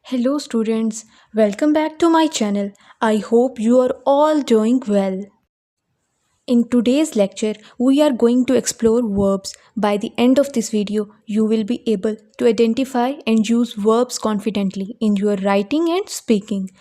Hello students, welcome back to my channel. I hope you are all doing well. In today's lecture, we are going to explore verbs. By the end of this video, you will be able to identify and use verbs confidently in your writing and speaking.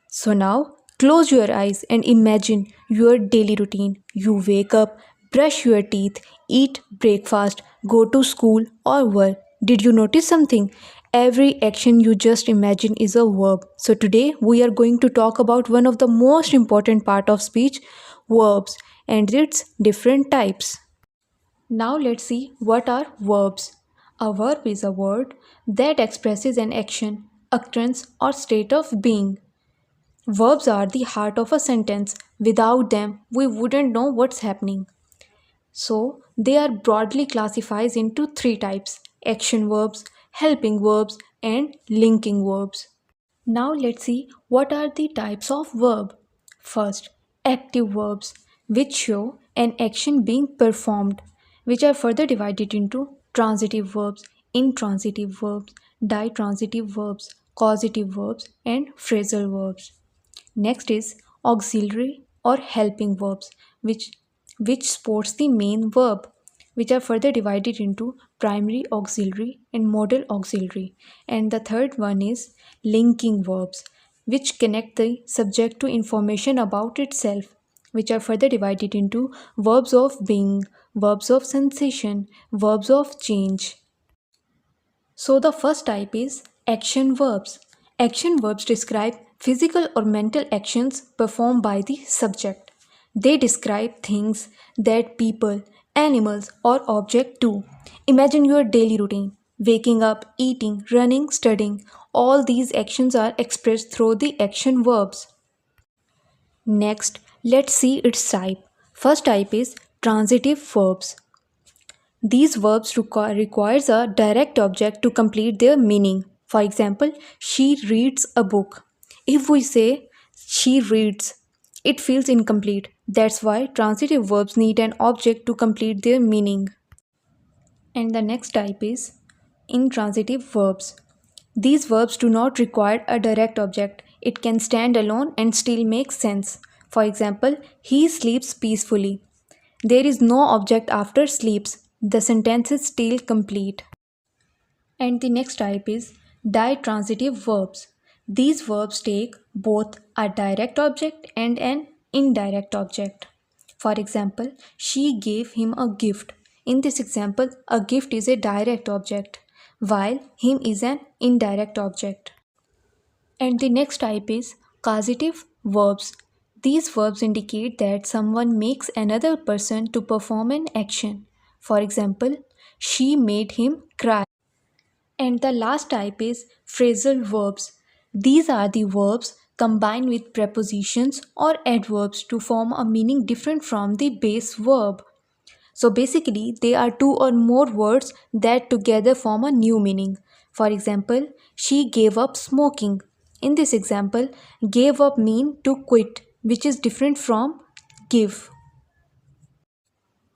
So now, close your eyes and imagine your daily routine. You wake up, brush your teeth, eat breakfast, go to school or work. Did you notice something? Every action you just imagine is a verb. So today we are going to talk about one of the most important part of speech, verbs, and its different types. Now let's see what are verbs. A verb is a word that expresses an action, occurrence, or state of being. Verbs are the heart of a sentence. Without them, we wouldn't know what's happening. So, they are broadly classified into three types: action verbs, helping verbs, and linking verbs. Now, let's see what are the types of verb. First, active verbs, which show an action being performed, which are further divided into transitive verbs, intransitive verbs, ditransitive verbs, causative verbs, and phrasal verbs. Next is auxiliary or helping verbs, which supports the main verb, which are further divided into primary auxiliary and modal auxiliary. And the third one is linking verbs, which connect the subject to information about itself, which are further divided into verbs of being, verbs of sensation, verbs of change. So the first type is action verbs. Action verbs describe physical or mental actions performed by the subject. They describe things that people, animals, or objects do. Imagine your daily routine: waking up, eating, running, studying. All these actions are expressed through the action verbs. Next, let's see its type. First type is transitive verbs. These verbs requires a direct object to complete their meaning. For example, she reads a book. If we say she reads, it feels incomplete. That's why transitive verbs need an object to complete their meaning. And the next type is intransitive verbs. These verbs do not require a direct object. It can stand alone and still make sense. For example, he sleeps peacefully. There is no object after sleeps. The sentence is still complete. And the next type is ditransitive verbs. These verbs take both a direct object and an indirect object. For example, she gave him a gift. In this example, a gift is a direct object, while him is an indirect object. And the next type is causative verbs. These verbs indicate that someone makes another person to perform an action. For example, she made him cry. And the last type is phrasal verbs. These are the verbs combined with prepositions or adverbs to form a meaning different from the base verb. So basically, they are two or more words that together form a new meaning. For example, she gave up smoking. In this example, gave up mean to quit, which is different from give.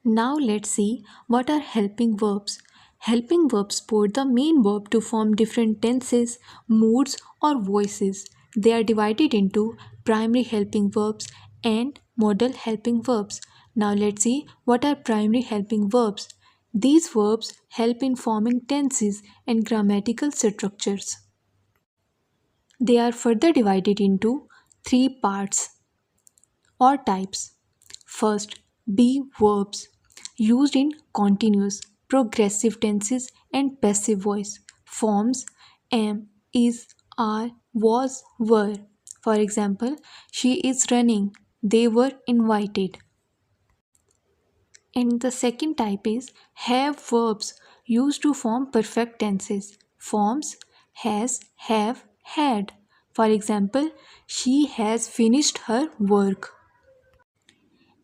Now let's see what are helping verbs. Helping verbs support the main verb to form different tenses, moods, or voices. They are divided into primary helping verbs and modal helping verbs. Now let's see what are primary helping verbs. These verbs help in forming tenses and grammatical structures. They are further divided into three parts or types. First, be verbs used in continuous, progressive tenses and passive voice. Forms am, is, are, was, were. For example, she is running, they were invited. And the second type is have verbs used to form perfect tenses. Forms has, have, had. For example, she has finished her work.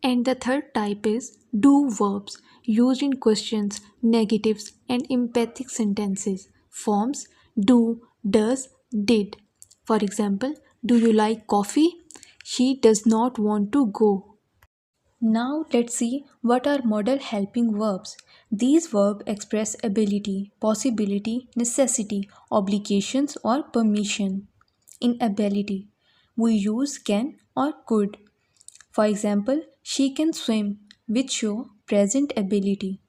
And the third type is do verbs used in questions, negatives, and emphatic sentences. Forms do, does, did. For example, do you like coffee? She does not want to go. Now let's see what are modal helping verbs. These verbs express ability, possibility, necessity, obligations, or permission. In ability, we use can or could. For example, she can swim, which show present ability.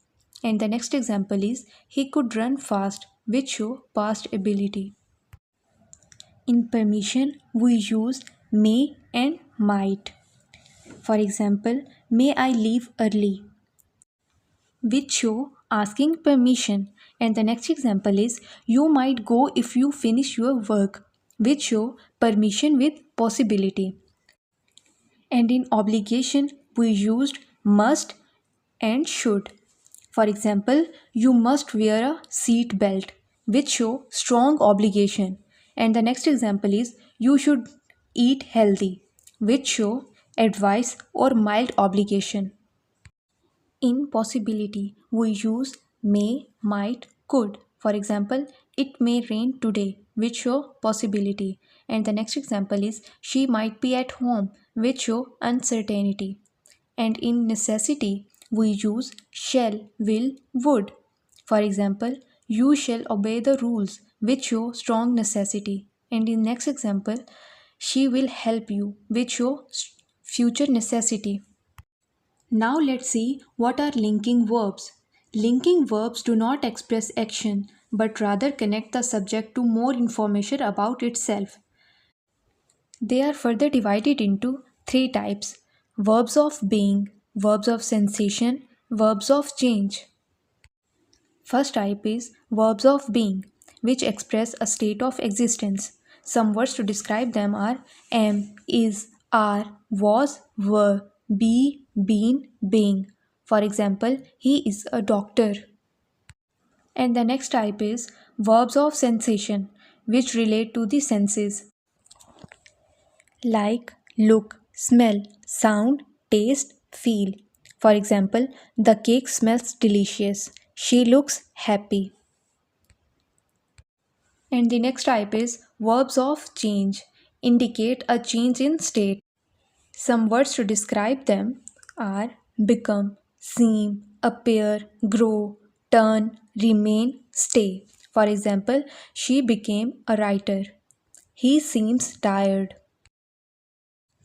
And the next example is he could run fast, which show past ability. In permission, we use may and might. For example, may I leave early, which show asking permission. And the next example is you might go if you finish your work, which show permission with possibility. And in obligation, we used must and should. For example, you must wear a seat belt, which show strong obligation. And the next example is you should eat healthy, which show advice or mild obligation. In possibility, we use may, might, could. For example, it may rain today, which show possibility. And the next example is she might be at home, which show uncertainty. And in necessity, we use shall, will, would. For example, you shall obey the rules, which show strong necessity. And in next example, she will help you, which show future necessity. Now let's see what are linking verbs. Linking verbs do not express action but rather connect the subject to more information about itself. They are further divided into three types: verbs of being, verbs of sensation, verbs of change. First type is verbs of being, which express a state of existence. Some words to describe them are am, is, are, was, were, be, been, being. For example, he is a doctor. And the next type is verbs of sensation, which relate to the senses, like look, smell, sound, taste, feel. For example, the cake smells delicious. She looks happy. And the next type is verbs of change, indicate a change in state. Some words to describe them are become, seem, appear, grow, turn, remain, stay. For example, she became a writer. He seems tired.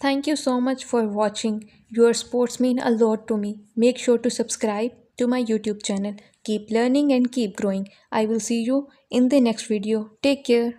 Thank you so much for watching. Your sports mean a lot to me. Make sure to subscribe to my YouTube channel. Keep learning and keep growing. I will see you in the next video. Take care.